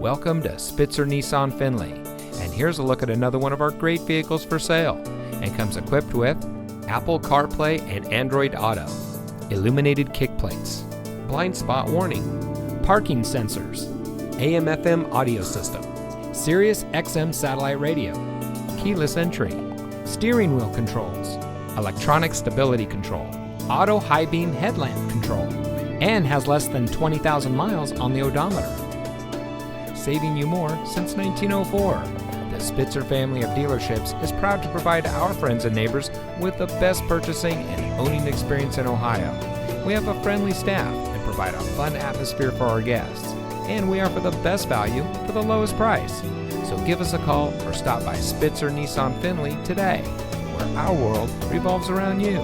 Welcome to Spitzer Nissan Findlay, and here's a look at another one of our great vehicles for sale, and comes equipped with Apple CarPlay and Android Auto, illuminated kick plates, blind spot warning, parking sensors, AM/FM audio system, Sirius XM satellite radio, keyless entry, steering wheel controls, electronic stability control, auto high beam headlamp control, and has less than 20,000 miles on the odometer. Saving you more since 1904. The Spitzer family of dealerships is proud to provide our friends and neighbors with the best purchasing and owning experience in Ohio. We have a friendly staff and provide a fun atmosphere for our guests. And we offer the best value for the lowest price. So give us a call or stop by Spitzer Nissan Findlay today, where our world revolves around you.